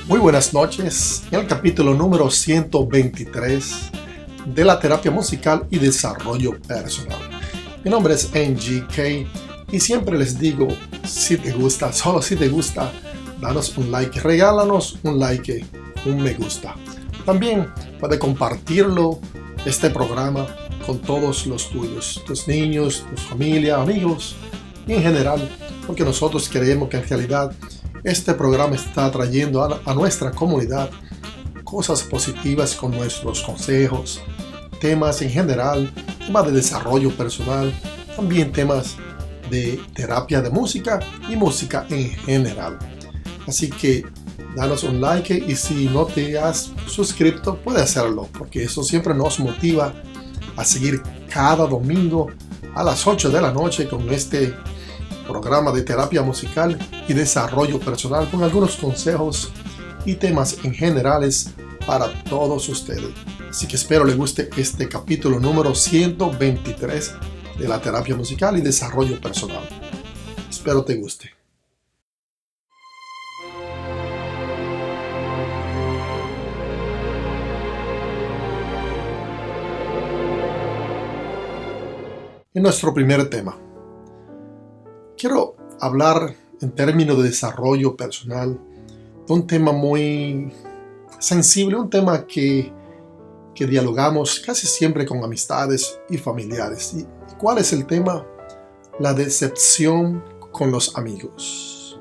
Muy buenas noches, en el capítulo número 123 de la terapia musical y desarrollo personal. Mi nombre es NGK y siempre les digo, si te gusta, solo si te gusta, danos un like, regálanos un like, un me gusta. También puedes compartirlo, este programa, con todos los tuyos, tus niños, tu familia, amigos y en general, porque nosotros creemos que en realidad este programa está trayendo a nuestra comunidad cosas positivas con nuestros consejos, temas en general, temas de desarrollo personal, también temas de terapia de música y música en general. Así que danos un like y si no te has suscrito, puedes hacerlo, porque eso siempre nos motiva a seguir cada domingo a las 8 de la noche con este programa de terapia musical y desarrollo personal con algunos consejos y temas en generales para todos ustedes. Así que espero les guste este capítulo número 123 de la terapia musical y desarrollo personal. Espero te guste. En nuestro primer tema, quiero hablar en términos de desarrollo personal de un tema muy sensible, un tema que dialogamos casi siempre con amistades y familiares. ¿Y cuál es el tema? La decepción con los amigos.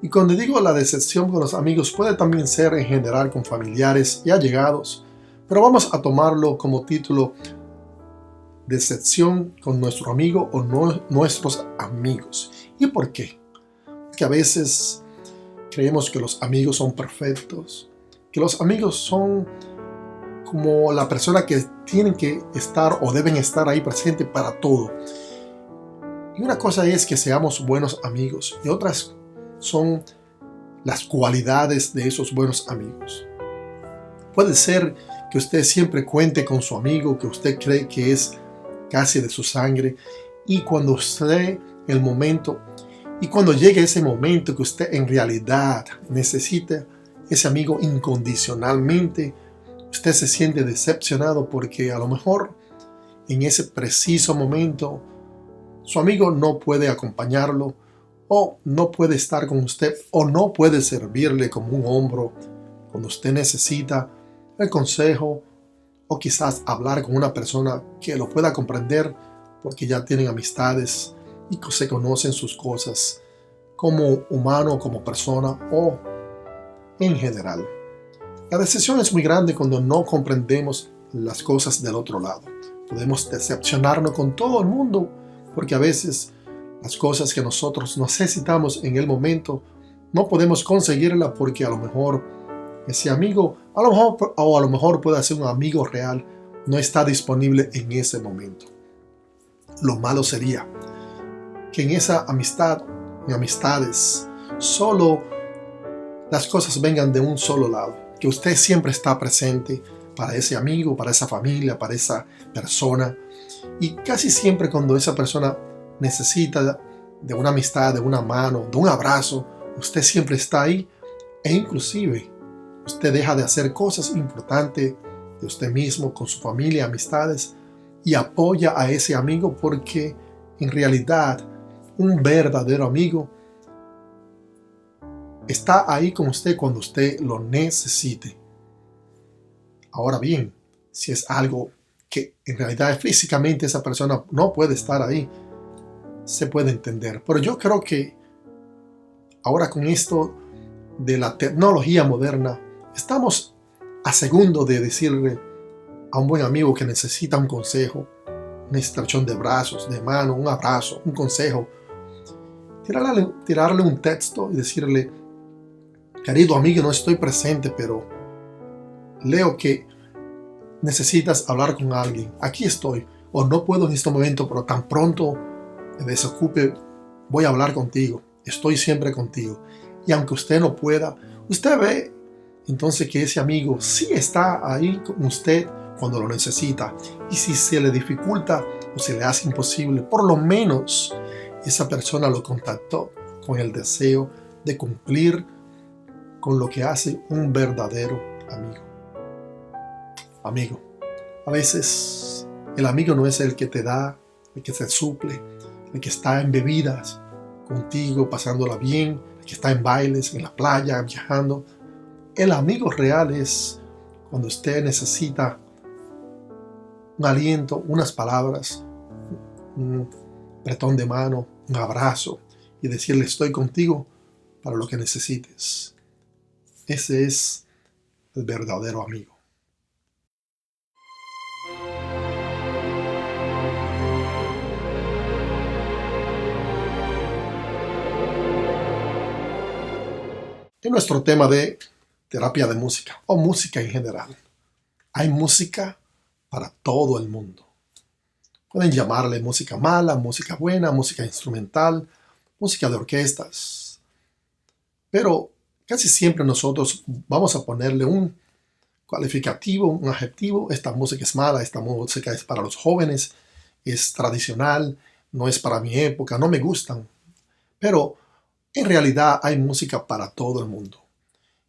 Y cuando digo la decepción con los amigos, puede también ser en general con familiares y allegados, pero vamos a tomarlo como título: decepción con nuestro amigo o nuestros amigos. ¿Y por qué? Porque a veces creemos que los amigos son perfectos, que los amigos son como la persona que tienen que estar o deben estar ahí presente para todo. Y una cosa es que seamos buenos amigos y otras son las cualidades de esos buenos amigos. Puede ser que usted siempre cuente con su amigo que usted cree que es casi de su sangre, y cuando llegue ese momento que usted en realidad necesita ese amigo incondicionalmente, usted se siente decepcionado porque a lo mejor en ese preciso momento su amigo no puede acompañarlo, o no puede estar con usted, o no puede servirle como un hombro cuando usted necesita el consejo, o quizás hablar con una persona que lo pueda comprender porque ya tienen amistades y se conocen sus cosas como humano, como persona o en general. La decepción es muy grande cuando no comprendemos las cosas del otro lado. Podemos decepcionarnos con todo el mundo porque a veces las cosas que nosotros necesitamos en el momento no podemos conseguirlas porque a lo mejor ese amigo, a lo mejor puede ser un amigo real, no está disponible en ese momento. Lo malo sería que en esa amistad, en amistades, solo las cosas vengan de un solo lado, que usted siempre está presente para ese amigo, para esa familia, para esa persona, y casi siempre cuando esa persona necesita de una amistad, de una mano, de un abrazo, usted siempre está ahí, e inclusive usted deja de hacer cosas importantes de usted mismo, con su familia, amistades, y apoya a ese amigo porque en realidad un verdadero amigo está ahí con usted cuando usted lo necesite. Ahora bien, si es algo que en realidad físicamente esa persona no puede estar ahí, se puede entender. Pero yo creo que ahora con esto de la tecnología moderna, estamos a segundo de decirle a un buen amigo que necesita un consejo, un estrechón de brazos, de mano, un abrazo, un consejo. Tirarle un texto y decirle: querido amigo, no estoy presente, pero leo que necesitas hablar con alguien. Aquí estoy, o no puedo en este momento, pero tan pronto me desocupe, voy a hablar contigo. Estoy siempre contigo. Y aunque usted no pueda, usted ve entonces que ese amigo sí está ahí con usted cuando lo necesita. Y si se le dificulta o se le hace imposible, por lo menos esa persona lo contactó con el deseo de cumplir con lo que hace un verdadero amigo. Amigo, a veces el amigo no es el que te da, el que te suple, el que está en bebidas contigo, pasándola bien, el que está en bailes, en la playa, viajando. El amigo real es cuando usted necesita un aliento, unas palabras, un apretón de mano, un abrazo y decirle estoy contigo para lo que necesites. Ese es el verdadero amigo. En nuestro tema de terapia de música o música en general, hay música para todo el mundo. Pueden llamarle música mala, música buena, música instrumental, música de orquestas. Pero casi siempre nosotros vamos a ponerle un calificativo, un adjetivo. Esta música es mala, esta música es para los jóvenes, es tradicional, no es para mi época, no me gustan. Pero en realidad hay música para todo el mundo.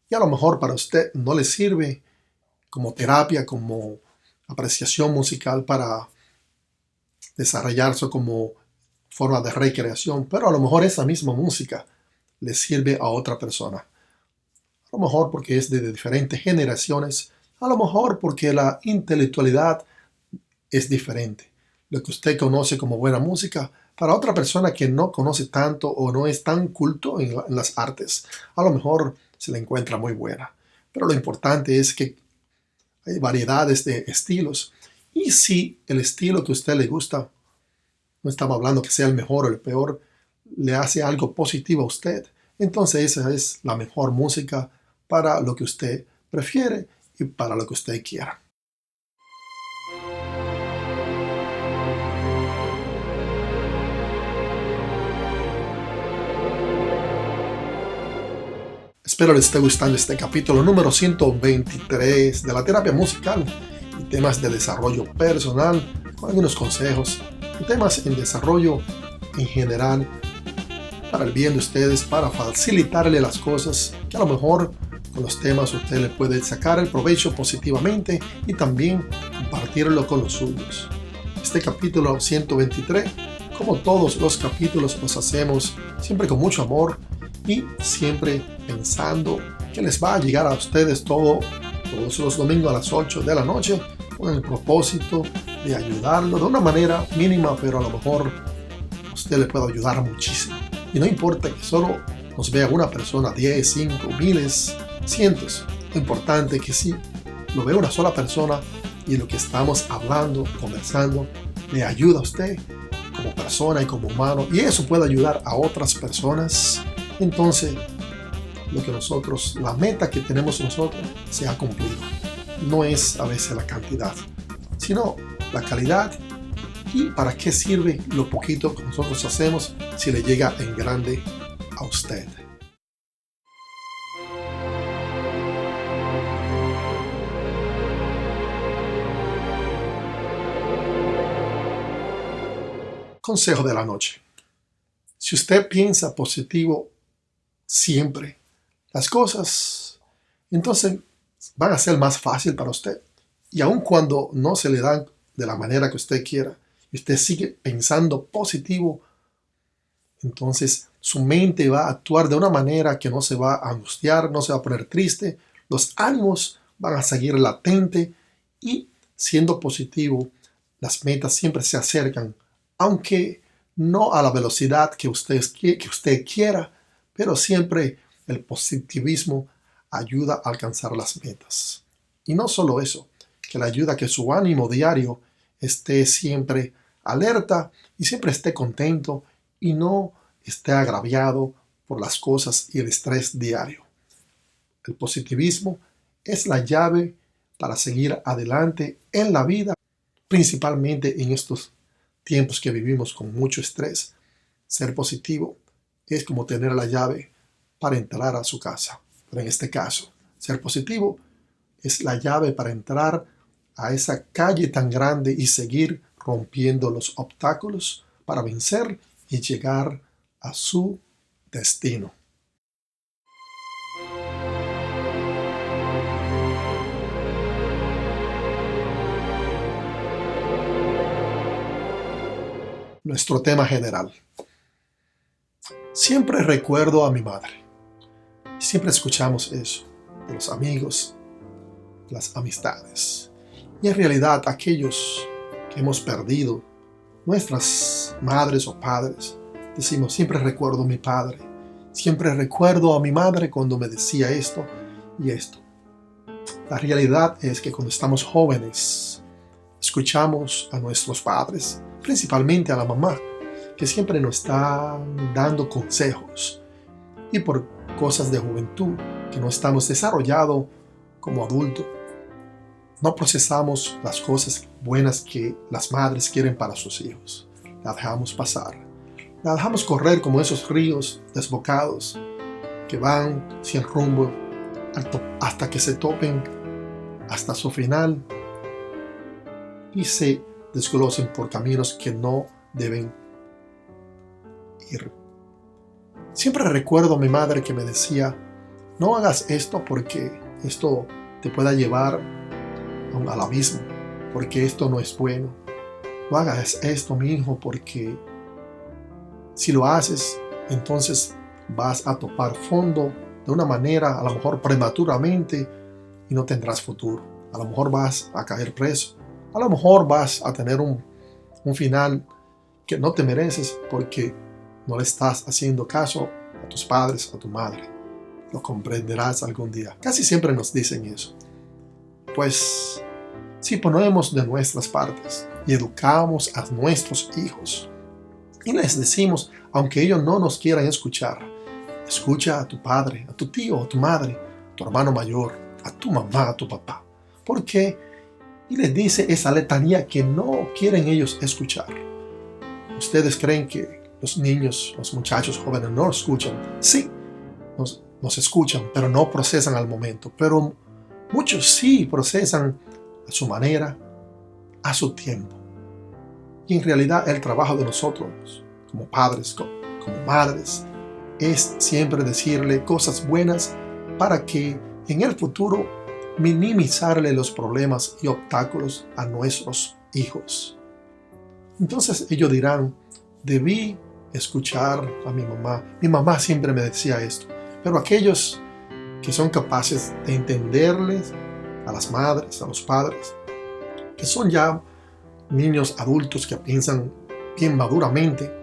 Y a lo mejor para usted no le sirve como terapia, como apreciación musical para desarrollarse como forma de recreación, pero a lo mejor esa misma música le sirve a otra persona. A lo mejor porque es de diferentes generaciones, a lo mejor porque la intelectualidad es diferente. Lo que usted conoce como buena música, para otra persona que no conoce tanto o no es tan culto en las artes, a lo mejor se le encuentra muy buena. Pero lo importante es que hay variedades de estilos. Y si el estilo que a usted le gusta, no estamos hablando que sea el mejor o el peor, le hace algo positivo a usted, entonces esa es la mejor música para lo que usted prefiere y para lo que usted quiera. Espero les esté gustando este capítulo número 123 de la terapia musical y temas de desarrollo personal con algunos consejos y temas en desarrollo en general para el bien de ustedes, para facilitarle las cosas que a lo mejor con los temas usted le puede sacar el provecho positivamente y también compartirlo con los suyos. Este capítulo 123, como todos los capítulos, los hacemos siempre con mucho amor y siempre pensando que les va a llegar a ustedes todos los domingos a las 8 de la noche con el propósito de ayudarlo de una manera mínima, pero a lo mejor usted le puede ayudar muchísimo. Y no importa que solo nos vea una persona, 10, 5, miles, cientos. Lo importante es que sí, lo vea una sola persona y lo que estamos hablando, conversando, le ayuda a usted como persona y como humano. Y eso puede ayudar a otras personas. Entonces, la meta que tenemos nosotros se ha cumplido. No es a veces la cantidad, sino la calidad y para qué sirve lo poquito que nosotros hacemos si le llega en grande a usted. Consejo de la noche. Si usted piensa positivo siempre, las cosas entonces van a ser más fácil para usted. Y aun cuando no se le dan de la manera que usted quiera, y usted sigue pensando positivo, entonces su mente va a actuar de una manera que no se va a angustiar, no se va a poner triste, los ánimos van a seguir latentes y siendo positivo, las metas siempre se acercan, aunque no a la velocidad que usted quiera, pero siempre el positivismo ayuda a alcanzar las metas. Y no solo eso, que le ayuda a que su ánimo diario esté siempre alerta y siempre esté contento y no esté agraviado por las cosas y el estrés diario. El positivismo es la llave para seguir adelante en la vida, principalmente en estos tiempos que vivimos con mucho estrés. Ser positivo es como tener la llave para entrar a su casa. Pero en este caso, ser positivo es la llave para entrar a esa calle tan grande y seguir rompiendo los obstáculos para vencer y llegar a su destino. nuestro tema general. Siempre recuerdo a mi madre. Siempre escuchamos eso, de los amigos, las amistades. Y en realidad aquellos que hemos perdido, nuestras madres o padres, decimos, siempre recuerdo a mi padre. Siempre recuerdo a mi madre cuando me decía esto y esto. La realidad es que cuando estamos jóvenes, escuchamos a nuestros padres, principalmente a la mamá, que siempre nos está dando consejos. Y por cosas de juventud, que no estamos desarrollados como adultos, no procesamos las cosas buenas que las madres quieren para sus hijos. La dejamos pasar. La dejamos correr como esos ríos desbocados que van sin rumbo hasta que se topen hasta su final y se desglocen por caminos que no deben ir. Siempre recuerdo a mi madre que me decía, no hagas esto porque esto te pueda llevar al abismo, porque esto no es bueno. No hagas esto, mi hijo, porque si lo haces, entonces vas a topar fondo de una manera, a lo mejor prematuramente, y no tendrás futuro. A lo mejor vas a caer preso. A lo mejor vas a tener un final que no te mereces porque no le estás haciendo caso a tus padres, a tu madre. Lo comprenderás algún día. Casi siempre nos dicen eso. Pues si ponemos de nuestras partes y educamos a nuestros hijos y les decimos, aunque ellos no nos quieran escuchar, escucha a tu padre, a tu tío, a tu madre, a tu hermano mayor, a tu mamá, a tu papá. ¿Por qué? Y les dice esa letanía que no quieren ellos escuchar. ¿Ustedes creen que los niños, los muchachos jóvenes no escuchan? Sí, nos escuchan, pero no procesan al momento. Pero muchos sí procesan a su manera, a su tiempo. Y en realidad el trabajo de nosotros, como padres, como madres, es siempre decirle cosas buenas para que en el futuro minimizarle los problemas y obstáculos a nuestros hijos. Entonces ellos dirán, debí escuchar a mi mamá. Mi mamá siempre me decía esto. Pero aquellos que son capaces de entenderles a las madres, a los padres, que son ya niños adultos que piensan bien maduramente,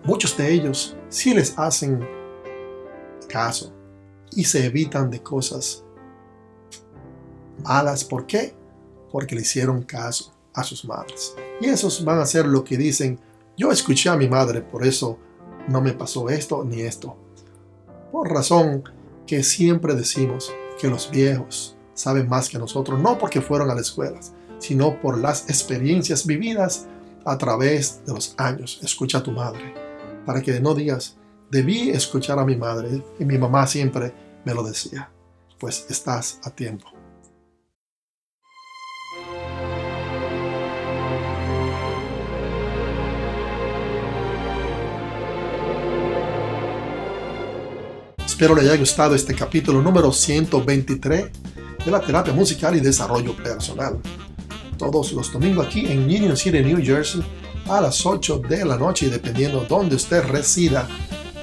muchos de ellos sí les hacen caso y se evitan de cosas malas. ¿Por qué? Porque le hicieron caso a sus madres. Y esos van a hacer lo que dicen, yo escuché a mi madre, por eso no me pasó esto ni esto. Por razón que siempre decimos que los viejos saben más que nosotros, no porque fueron a las escuelas, sino por las experiencias vividas a través de los años. Escucha a tu madre, para que no digas, debí escuchar a mi madre y mi mamá siempre me lo decía. Pues estás a tiempo. Espero le haya gustado este capítulo número 123 de la terapia musical y desarrollo personal. Todos los domingos aquí en Union City, New Jersey, a las 8 de la noche, y dependiendo donde usted resida,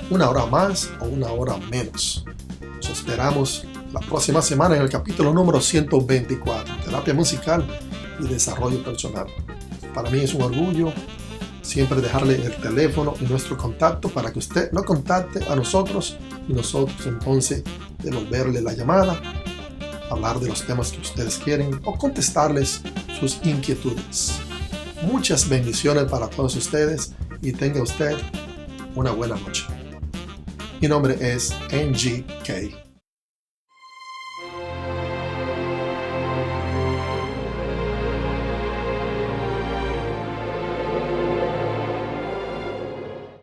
una hora más o una hora menos. Nos esperamos la próxima semana en el capítulo número 124, terapia musical y desarrollo personal. Para mí es un orgullo siempre dejarle el teléfono y nuestro contacto para que usted nos contacte a nosotros y nosotros entonces devolverle la llamada, hablar de los temas que ustedes quieren o contestarles sus inquietudes. Muchas bendiciones para todos ustedes y tenga usted una buena noche. Mi nombre es NGK.